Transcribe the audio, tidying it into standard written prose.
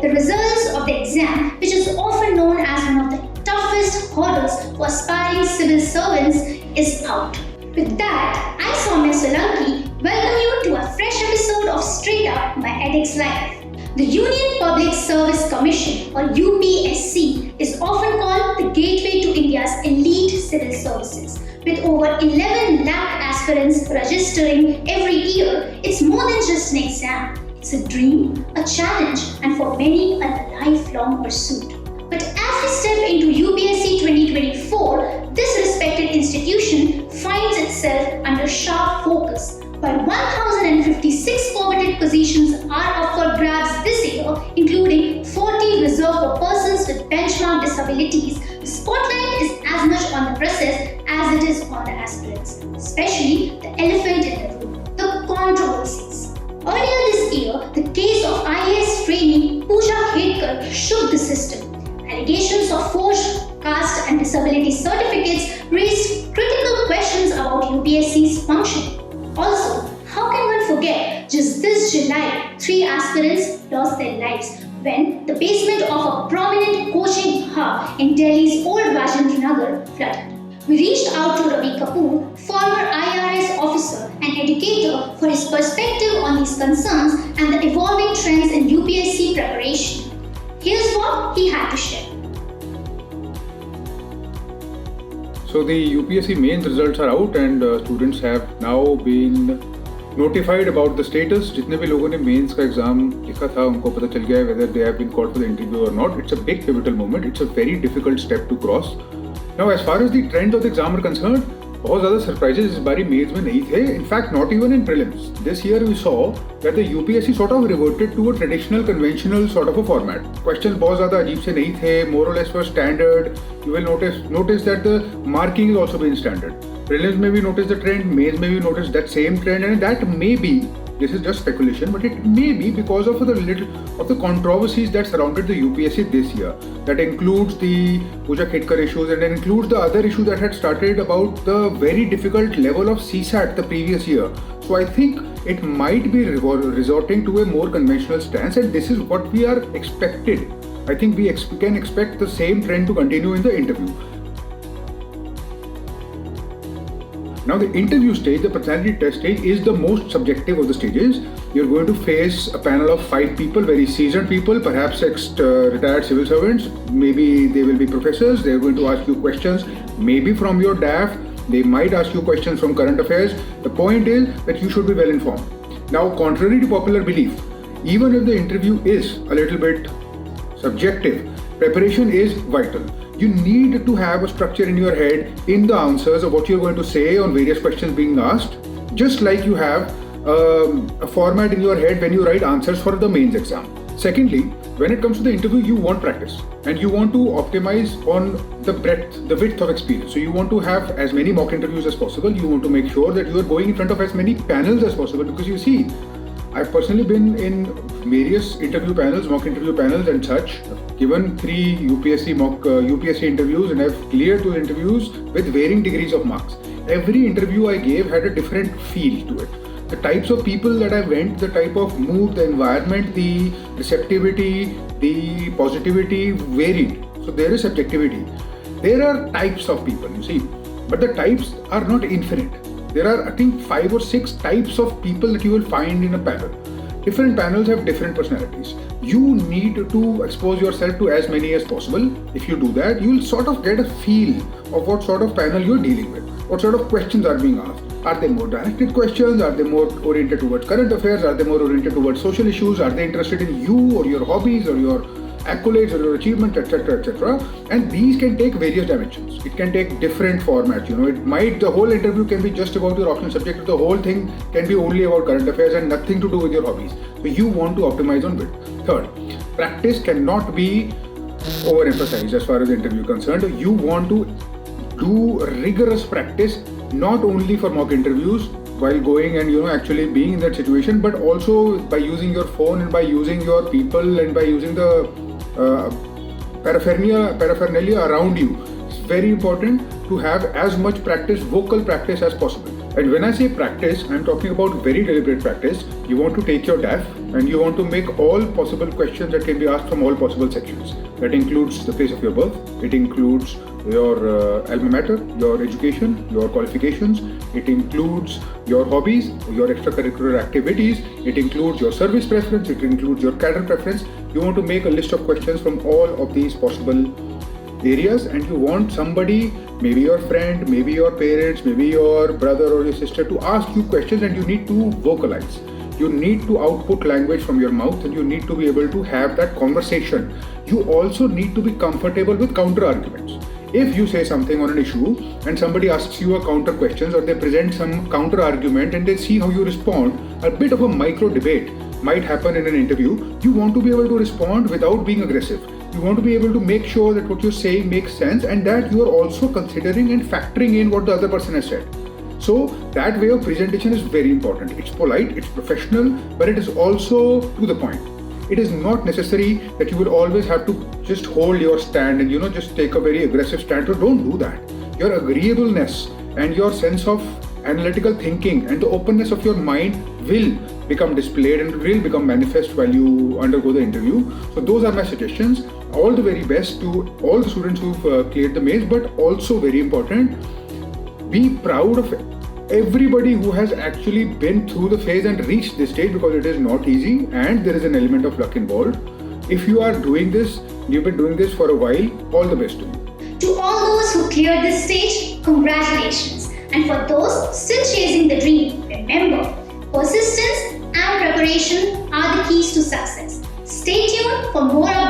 the results of the exam, which is often known as one of the toughest hurdles for aspiring civil servants, is out. With that, I, Saumya Solanki, welcome you to a fresh episode of Straight Up by EdexLive. The Union Public Service Commission, or UPSC, is often called the gateway to India's elite civil services. With over 11 lakh aspirants registering every year, it's more than just an exam. It's a dream, a challenge, and for many, a lifelong pursuit. But as we step into UPSC 2024, this respected institution finds itself under sharp focus. While 1,056 coveted positions are up for grabs this year, including 40 reserved for persons with benchmark disabilities, the spotlight is as much on the process as it is on the aspirants, especially the elephant in the room, the controversies. Earlier this year, the case of IAS trainee Jaenicke shook the system. Allegations of forged caste and disability certificates raised critical questions about UPSC's functioning. Also, how can one forget just this July, 3 aspirants lost their lives when the basement of a prominent coaching hub in Delhi's old Jaenicke flooded. We reached out to Ravi Kapoor, former IRS officer and educator, for his perspective on these concerns and the evolving trends in UPSC preparation. Here's what he had to share. So the UPSC Mains results are out and students have now been notified about the status. जितने भी लोगों ने mains का exam लिखा था उनको पता चल गया है whether they have been called for the interview or not. It's a big pivotal moment. It's a very difficult step to cross. Now as far as the trend of the exam are concerned, बहुत ज़्यादा surprises इस बारी mains में नहीं थे. In fact, not even in prelims. This year we saw that the UPSC sort of reverted to a traditional, conventional sort of a format. Questions बहुत ज़्यादा अजीब से नहीं थे. More or less were standard. You will notice that the marking is also been standard. Prelims may be noticed the trend, mains may be noticed that same trend, and that may be, this is just speculation, but it may be because of the controversies that surrounded the UPSC this year. That includes the Jaenicke issues and includes the other issue that had started about the very difficult level of CSAT the previous year. So I think it might be resorting to a more conventional stance, and this is what we are expected. I think we can expect the same trend to continue in the interview. Now the interview stage, the personality test stage, is the most subjective of the stages. You're going to face a panel of 5 people, very seasoned people, perhaps retired civil servants. Maybe they will be professors. They're going to ask you questions, maybe from your DAF. They might ask you questions from current affairs. The point is that you should be well informed. Now, contrary to popular belief, even if the interview is a little bit subjective, preparation is vital. You need to have a structure in your head in the answers of what you're going to say on various questions being asked, just like you have a format in your head when you write answers for the mains exam. Secondly, when it comes to the interview, you want practice and you want to optimize on the width of experience. So you want to have as many mock interviews as possible. You want to make sure that you are going in front of as many panels as possible, because you see, I've personally been in various interview panels, mock interview panels and such. I've given 3 UPSC interviews and I've cleared those interviews with varying degrees of marks. Every interview I gave had a different feel to it. The types of people that I went, the type of mood, the environment, the receptivity, the positivity varied. So there is subjectivity. There are types of people, you see, but the types are not infinite. There are, I think, 5 or 6 types of people that you will find in a panel. Different panels have different personalities. You need to expose yourself to as many as possible. If you do that, you will sort of get a feel of what sort of panel you're dealing with. What sort of questions are being asked. Are they more directed questions? Are they more oriented towards current affairs? Are they more oriented towards social issues? Are they interested in you or your hobbies or your accolades or your achievement, etc., etc.? And these can take various dimensions. It can take different formats. The whole interview can be just about your optional subject. The whole thing can be only about current affairs and nothing to do with your hobbies. So you want to optimize on width. Third, practice cannot be overemphasized as far as the interview is concerned. You want to do rigorous practice, not only for mock interviews while going and actually being in that situation, but also by using your phone and by using your people and by using the paraphernalia around you. It's very important to have as much practice, vocal practice as possible. And when I say practice, I'm talking about very deliberate practice. You want to take your DAF and you want to make all possible questions that can be asked from all possible sections. That includes the place of your birth, it includes your alma mater, your education, your qualifications, it includes your hobbies, your extracurricular activities, it includes your service preference, it includes your cadre preference. You want to make a list of questions from all of these possible areas, and you want somebody, maybe your friend, maybe your parents, maybe your brother or your sister, to ask you questions, and you need to vocalize. You need to output language from your mouth, and you need to be able to have that conversation. You also need to be comfortable with counter arguments. If you say something on an issue and somebody asks you a counter question, or they present some counter argument and they see how you respond, a bit of a micro debate might happen in an interview. You want to be able to respond without being aggressive. You want to be able to make sure that what you're saying makes sense and that you are also considering and factoring in what the other person has said. So that way of presentation is very important. It's polite, it's professional, but it is also to the point. It is not necessary that you will always have to just hold your stand and just take a very aggressive stand. So don't do that. Your agreeableness and your sense of analytical thinking and the openness of your mind will become displayed and will become manifest while you undergo the interview. So those are my suggestions. All the very best to all the students who've cleared the mains, but also very important, be proud of everybody who has actually been through the phase and reached this stage, because it is not easy and there is an element of luck involved. If you are doing this, you've been doing this for a while, all the best to you. To all those who cleared this stage, congratulations. And for those still chasing the dream, remember, persistence and preparation are the keys to success. Stay tuned for more updates